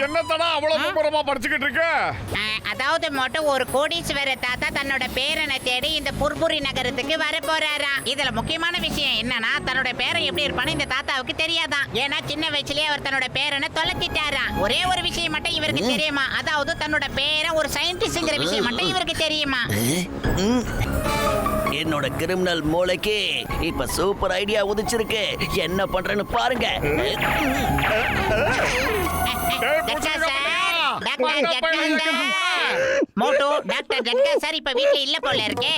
என்னத்தடா அவ்வளவு மும்முரமா படிச்சுக்கிட்டு இருக்க? அதாவது மட்டும் ஒரு கோடீஸ்வர தாத்தா தன்னோட பேரனை தேடி இந்த புர்புரி நகரத்துக்கு வர போறாராம். இதுல முக்கியமான விஷயம் என்னன்னா, தன்னோட பேரன் எப்படி இருப்பான்னு இந்த தாத்தாவுக்கு தெரியாதான். ஏன்னா சின்ன வயசுலயே அவர் தன்னோட பேரனை தொலைச்சிட்டாராம். ஒரே ஒரு விஷயம் மட்டும் இவருக்கு தெரியுமா, அதாவது தன்னோட பேரன் ஒரு சயின்டிஸ்ட்ங்கிற விஷயம் மட்டும் இவருக்கு தெரியுமா. என்னோட கிரிமினல் மூளைக்கு இப்ப சூப்பர் ஐடியா உதிச்சிருக்கு. என்ன பண்றேன்னு பாருங்க. மோட்டோ டாக்டர் ஜட்கா சார் இப்ப வீட்டுல இல்ல போல இருக்கே.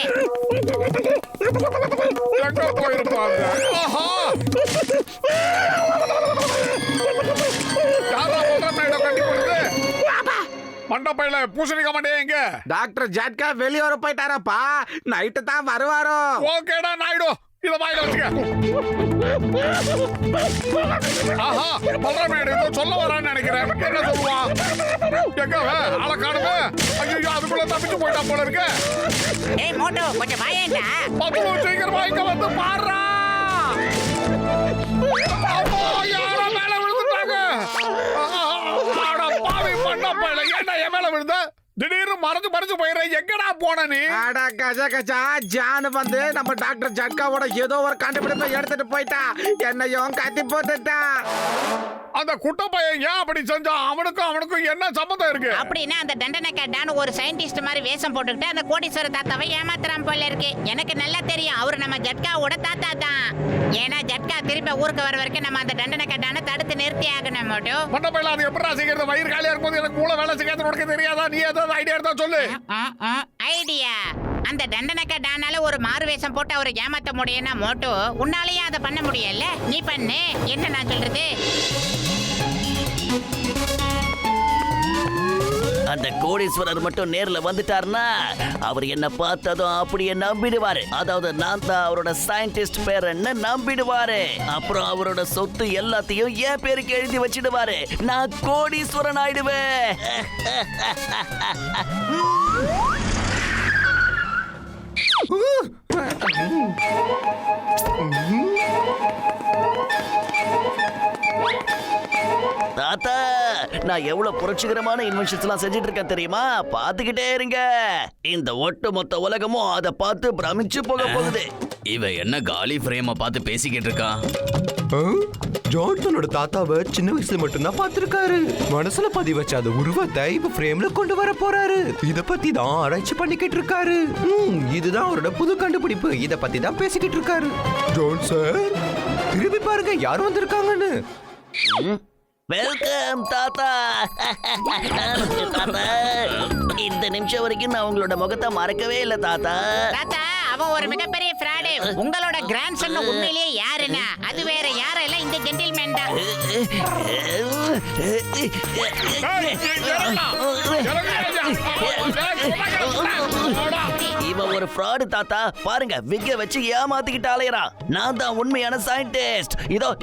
மண்டபையில பூசணிக்க மாட்டேன் எங்க டாக்டர் ஜட்கா வெளியூர போயிட்டாரப்பா. நைட்டு தான் வருவாரோ. ஓகேடா நாயுடு, இத வாயில வச்சுக்க. ஆஹா, பல்ராமேடு ஏதோ சொல்ல வரான்னு நினைக்கிறேன். என்ன சொல்லுவான்? எங்க ஆள காணுமே. ஐயோ, அதுக்குள்ள தப்பிச்சு போயிட்டா போல இருக்கு. ஏய் மோட்டோ, கொஞ்சம் வாயேண்டா. பத்துலு சீக்கிரமா இங்க வந்து பாடுறா. அம்மா, யாரோ மேல விழுந்துட்டாங்க. ஆட பாவி மண்டபையில ஏன்டா என் மேல விழுந்த? திடீர்னு மறைச்சு போயிடுற. எங்கடா போன நீ? அட கஜா கஜா, ஜான் வந்து நம்ம டாக்டர் ஜட்காவோட ஏதோ ஒரு கண்டுபிடிப்பை எடுத்துட்டு போயிட்டா. என்னையும் கத்தி போட்டுட்டா. அந்த குட்ட பையன் ஏன் அப்படி செஞ்சான்? அவனுக்கும் என்ன சம்பந்தம் இருக்கு? அப்படின்னா அந்த தண்டனைக்கான ஒரு சயின்டிஸ்ட் மாதிரி வேஷம் போட்டுக்கிட்டு அந்த கோடீஸ்வர தாத்தாவை ஏமாத்துறான் போல இருக்கு. எனக்கு நல்லா தெரியும், அவரு நம்ம ஜட்காவோட தாத்தா தான். ஏன்னா ஜட்கா திரும்ப ஊருக்கு வர வரைக்கும் நம்ம அந்த தண்டனைக்கான தடுத்து நிறுத்தி ஆகணும். மோட்டோ மண்டபையில அது எப்படி செய்யறது? வயிறு காலியா இருக்கும்போது எனக்கு மூளை வேலை செய்யாது உனக்கு தெரியாதா? நீ ஏதாவது ஐடியா எடுத்தா சொல்லு. ஐடியா? அந்த தண்டனைக்கானால ஒரு மாறு வேஷம் போட்டு அவரை ஏமாத்த முடியும்னா மோட்டோ உன்னாலேயே அதை பண்ண முடியல. நீ பண்ணு. என்ன நான் சொல்றது? அந்த கோடீஸ்வரர் மட்டும் நேர்ல வந்துட்டாருன்னா அவர் என்ன பார்த்ததும் அப்படியே நம்பிடுவாரு. அதாவது நான் தான் அவரோட சயின்டிஸ்ட் பேரன்னு நம்பிடுவாரு. அப்புறம் அவரோட சொத்து எல்லாத்தையும் என் பேருக்கு எழுதி வச்சிடுவாரு. நான் கோடீஸ்வரன் ஆயிடுவேன். தாத்தா, நான் எவ்வளவு புரட்சிகரமான இன்வென்ஷன்ஸ் எல்லாம் செஞ்சிட்டு இருக்கேன் தெரியுமா? பாத்துக்கிட்டே இருங்க. இந்த ஒட்டு மொத்த உலகமும் அதை பார்த்து பிரமிச்சு போக போகுது. இவ என்ன காலி ஃப்ரேம பார்த்து பேசிக்கிட்டு இருக்கான்? ஜான்சனோட தாத்தாவை சின்ன வயசுல மட்டும்தான் பார்த்திருக்காரு. மனசுல பதிவு வச்ச அந்த உருவத்தை இப்ப ஃப்ரேம்ல கொண்டு வர போறாரு. இத பத்தி தான் ஆராய்ச்சி பண்ணிக்கிட்டு இருக்காரு. இதுதான் அவரோட புது கண்டுபிடிப்பு. இத பத்தி தான் பேசிக்கிட்டு இருக்காரு. ஜான்சன், திரும்பி பாருங்க யார் வந்திருக்காங்கன்னு. வெல்கம் தாத்தா. தாத்தா, இந்த நிமிஷம் வரைக்கும் நான் உங்களோட முகத்தை மறக்கவே இல்லை தாத்தா. தாத்தா, அவன் ஒரு மிகப்பெரிய ஃப்ராடு. உங்களோட கிராண்ட் சன் உண்மையிலேயே யாருன்னா அது வேற யாரும் இல்ல, இந்த ஜென்டில்மேன் தான். இவன் ஒரு ஃப்ராடு தாத்தா. பாருங்க, விக்க வச்சு ஏமாத்திக்கிட்டு அலையறான். நான் தான் உண்மையான சயின்டிஸ்ட்.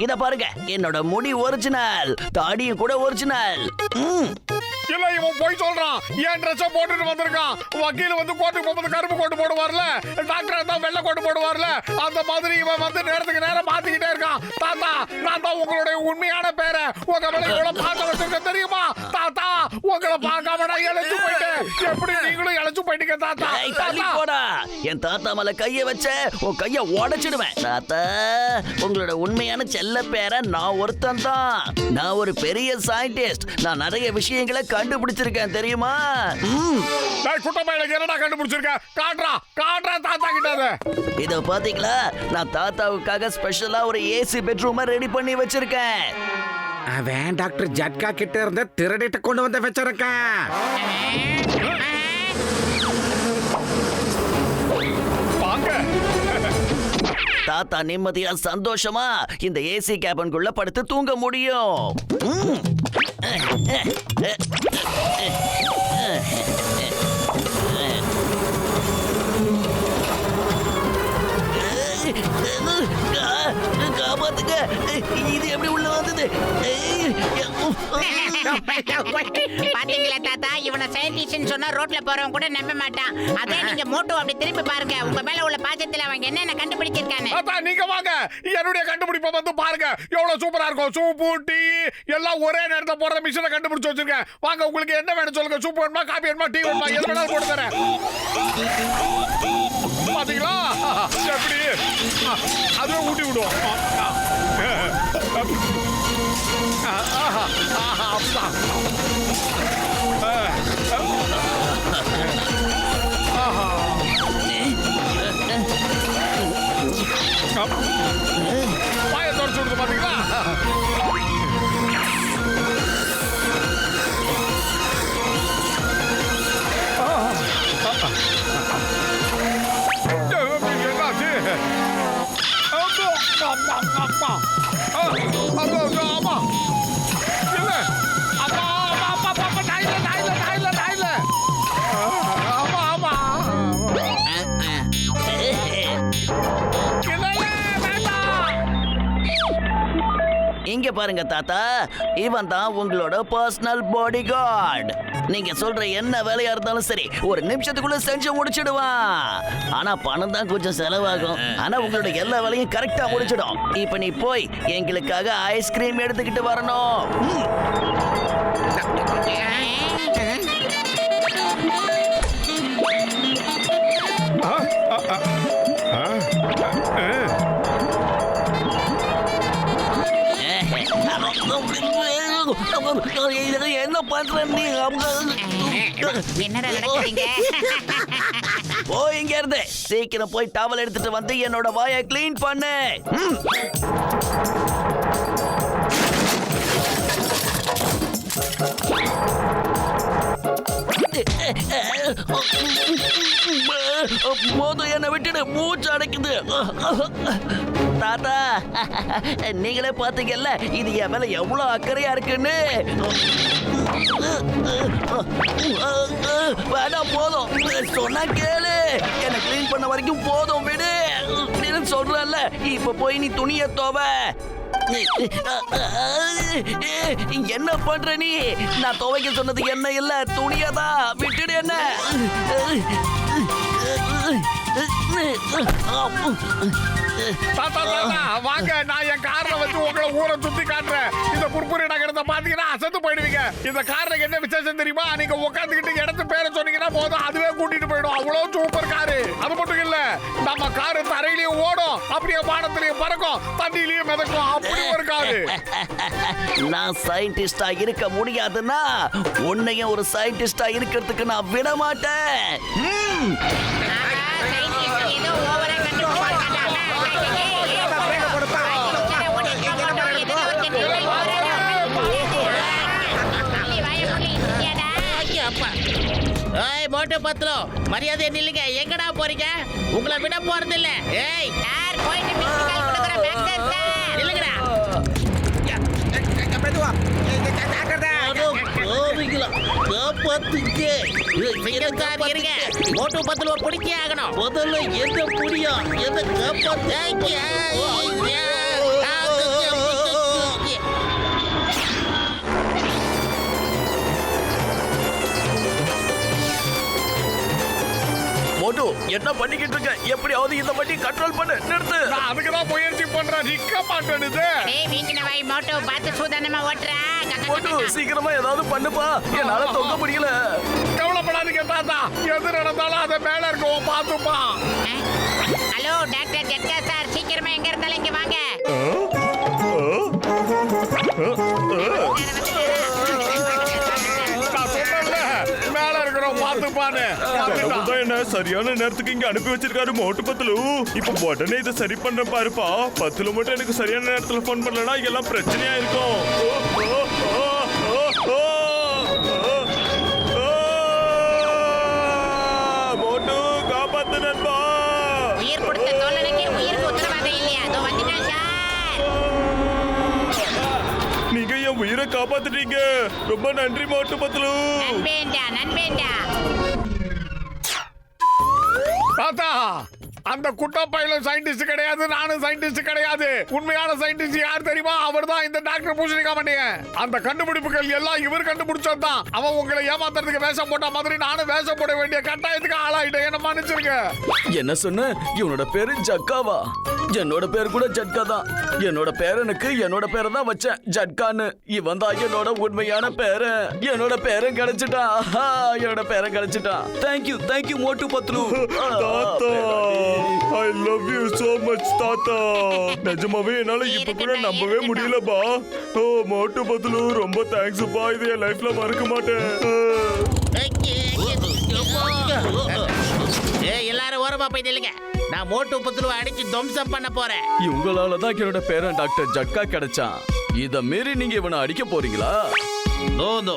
இத பாருங்க, என்னோட முடி ஒரிஜினல், தாடியும் கூட ஒரிஜினல். இல்ல, இவன் போய் சொல்றான். ஏன் ட்ரெஸ் போட்டுட்டு வந்திருக்கான்? வக்கீல் வந்து கோட்டுக்கு போகும்போது கருப்பு கோட்டு போடுவார்ல, டாக்டர் தான் வெள்ளை கோட்டு போடுவார்ல, அந்த மாதிரி இவன் வந்து நேரத்துக்கு நேரம் மாத்திக்கிட்டே இருக்கான். தாத்தா, நான் தான் உங்களுடைய உண்மையான பேரை உங்க மேல இவ்வளவு பார்க்க வச்சிருக்க தெரியுமா? தாத்தா, உங்களை பார்க்காம நான் இழைச்சு போயிட்டேன். எப்படி நீங்களும் இழைச்சு போயிட்டீங்க தாத்தா? போடா, என் தாத்தா மேல கைய வச்ச உன் கைய உடைச்சிடுவேன். தாத்தா, உங்களோட உண்மையான செல்ல பேரை நான் ஒருத்தன் தான். நான் ஒரு பெரிய சயின்டிஸ்ட். நான் நிறைய விஷயங்களை கண்டுபிடிச்சிருக்கேன் தெரியுமா? என்னடா கண்டுபிடிச்சிருக்க? காட்ரா தாத்தா கிட்ட. இத பாத்தீங்களா? நான் தாத்தாவுக்காக ஸ்பெஷலா ஒரு ஏசி பெட்ரூம் ரெடி பண்ணி வச்சிருக்கேன். அவன் டாக்டர் ஜட்கா கிட்ட இருந்து திருடிட்டு கொண்டு வந்து வச்சிருக்கேன். தாத்தா நிம்மதியா சந்தோஷமா இந்த ஏசி கேபின்குள்ள படுத்து தூங்க முடியும். காப்பாத்துங்க. இது எப்படி உள்ள வந்தது? பாத்தீங்களா தாத்தா, இவனை சயின்டிஸ்ட்னு சொன்னா ரோட்ல போறவன் கூட நம்ப மாட்டான். அதே நீங்க மோட்டோ அப்படி திரும்பி பாருங்க, உங்க மேல உள்ள பாசத்துல அவன் என்னென்ன கண்டுபிடிச்சிருக்கானு. தாத்தா நீங்க வாங்க, என்னுடைய கண்டுபிடிப்பை வந்து பாருங்க, எவ்வளவு சூப்பரா இருக்கும். சூப்பு டீ எல்லாம் ஒரே நேரத்துல போடுற மிஷினை கண்டுபிடிச்சு வச்சிருக்கேன். வாங்க, உங்களுக்கு என்ன வேணும் சொல்லுங்க. சூப்பு வேணுமா, காபி வேணுமா, டீ வேணுமா, எது வேணாலும் போட்டு தரேன். பாத்தீங்களா எப்படி அதுவே ஊட்டி விடும். வாயை தொடச்சு விடுது பாத்தீங்களா. இங்க பாருங்க தாத்தா, இவன் தான் உங்களோட பர்சனல் பாடி கார்டு. நீங்க சொல்ற என்ன வேலையா இருந்தாலும் சரி, ஒரு நிமிஷத்துக்குள்ள செஞ்சு முடிச்சிடுவான். ஆனா பணம் தான் கொஞ்சம் செலவாகும். ஆனா உங்களோட எல்லா வேலையும் கரெக்டா முடிச்சிடும். இப்ப நீ போய் எங்களுக்காக ஐஸ்கிரீம் எடுத்துக்கிட்டு வரணும். என்ன பண்ற நீ? என்னடா நடக்குறீங்க? போய் இங்க இருந்து சீக்கிரம் போய் டவல் எடுத்துட்டு வந்து என்னோட வாயை க்ளீன் பண்ணு. போதும், என்னை விட்டுடு, மூச்சு அடைக்குது. தாத்தா நீங்களே பாத்தீங்கல்ல இது என் மேல எவ்வளவு அக்கறையா இருக்குன்னு. வேணாம், போதும், சொன்னா கேளு. என்ன கிளீன் பண்ண வரைக்கும் போதும், விடு சொல்றல. இப்ப போய் நீ துணிய தோவ. என்ன பண்ற நீ? நான் துவைக்க சொன்னது என்ன இல்ல, துணியதான். விட்டுடு என்ன. தாத்தா தாத்தா வாங்க, நான் என் கார்ல வந்து உங்களை ஊரை சுத்தி காட்டுறேன். இந்த புர்புரி நகரத்தை பாத்தீங்கன்னா அசந்து போயிடுவீங்க. இந்த கார்ல என்ன விசேஷம் தெரியுமா? நீங்க உட்காந்துக்கிட்டு இடத்து பேரை சொன்னீங்கன்னா போதும், அதுவே கூட்டிட்டு போயிடும். அவ்வளவு சூப்பர் காரு. அது மட்டும் இல்ல, நம்ம காரு தரையிலயும் ஓடும், அப்படியே வானத்திலயும் பறக்கும், தண்ணியிலயும் மிதக்கும். அப்படி ஒரு காரு. நான் சயின்டிஸ்டா இருக்க முடியாதுன்னா உன்னையும் ஒரு சயின்டிஸ்டா இருக்கிறதுக்கு நான் விட மாட்டேன். ஏதோ ஓவரா மோட்டு பத்துலோ மரியாதை நில்லுங்க. எங்கடா போறீங்க? உங்களை விட போறது இல்ல. ஏய் சார், போயிட்டு மிஸ்டு கால் கொடுக்குற பேக் சார். நில்லுங்கடா. மெதுவா ஜாக்கிரதை. இருங்க, மோட்டு பத்துல பிடிக்கே ஆகணும். முதல்ல எந்த புரியும் எந்த மோட்டு என்ன பண்ணிக்கிட்டு இருக்க? எப்படியாவது இந்த வண்டி கண்ட்ரோல் பண்ணு. நிறுத்து. நான் அதுக்குதான் முயற்சி பண்றேன், நிக்க மாட்டேனுது. டேய் வீங்கின வாய் மோட்டோ, பார்த்து சூதானமா ஓட்டுறா. மோட்டு சீக்கிரமா ஏதாவது பண்ணுப்பா, என்னால தொங்க முடியல. கவலைப்படாதீங்க தாத்தா, எது நடந்தாலும் அதை மேல இருக்கவும் பார்த்துப்பா. ஹலோ டாக்டர் ஜட்கா சார், சீக்கிரமா எங்க இருந்தாலும் இங்க வாங்க. நான் சொன்னேன்ல, மேல இருக்கிறோம் பார்த்துப்பான்னு. என்ன சரியான நேரத்துக்கு இங்க அனுப்பி வச்சிருக்காரு மோட்டு பத்துலு. இப்ப உடனே இதை சரி பண்ற பாருப்பா. பத்துல மட்டும் எனக்கு சரியான நேரத்துல போன் பண்ணலனா எல்லாம் பிரச்சனையா இருக்கும். மோட்டு காப்பாத்து நண்பா. உயிர் கொடுத்த தோழனுக்கு உயிருக்கு உத்தரவாதம் இல்லையா? அதோ வந்துட்டேன் சார். நீங்க என் உயிரை காப்பாத்துட்டீங்க. ரொம்ப நன்றி மோட்டு பத்துலு. நண்பேண்டா நண்பேண்டா. தாத்தா அந்த குட்டா பையலும் சயின்டிஸ்ட் கிடையாது, நானும் சயின்டிஸ்ட் கிடையாது. உண்மையான சயின்டிஸ்ட் யார் தெரியுமா? அவர்தான் இந்த டாக்டர் பூசணிக்கா மண்டையன். அந்த கண்டுபிடிப்புகள் எல்லாம் இவர் கண்டுபிடிச்சதுதான். அவன் உங்களை ஏமாத்துறதுக்கு வேஷம் போட்ட மாதிரி நானும் வேஷம் போட வேண்டிய கட்டாயத்துக்கு ஆளாயிட்டேன். என்ன மன்னிச்சிருக்க. என்ன சொன்ன? இவனோட பேரு ஜட்காவா? என்னோட பேர் கூட ஜட்கா தான். என்னோட பேரனுக்கு என்னோட பேரை தான் வச்சேன், ஜட்கான்னு. இவன் தான் என்னோட உண்மையான பேரன். என்னோட பேரன் கிடைச்சிட்டான். என்னோட பேரன் கிடைச்சிட்டான். தேங்க்யூ மோட்டு பத்லு. தாத்தா I love you so much தாத்தா. நிஜமாவே என்னால இப்ப கூட நம்பவே முடியலப்பா. ஓ மோட்டு பத்லு, ரொம்ப தேங்க்ஸ் பா. இது என் லைஃப்ல மறக்க மாட்டேன். எல்லாரும் ஓரமா போய் நில்லுங்க. நான் மோட்டு பத்துருவ அடிச்சு துவம்சம் பண்ண போறேன். இவங்களால தான் என்னோட பேரன் டாக்டர் ஜட்கா கிடைச்சான். இத மீறி நீங்க இவனை அடிக்க போறீங்களா? நோ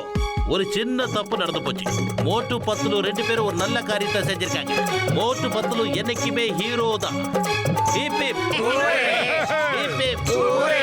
ஒரு சின்ன தப்பு நடந்து போச்சு. மோட்டு பத்துலு 2 பேரும் ஒரு நல்ல காரியத்தை செஞ்சிருக்காங்க. மோட்டு பத்துலு என்னைக்குமே ஹீரோ தான். Hip hip ஹூரே. Hip hip ஹூரே.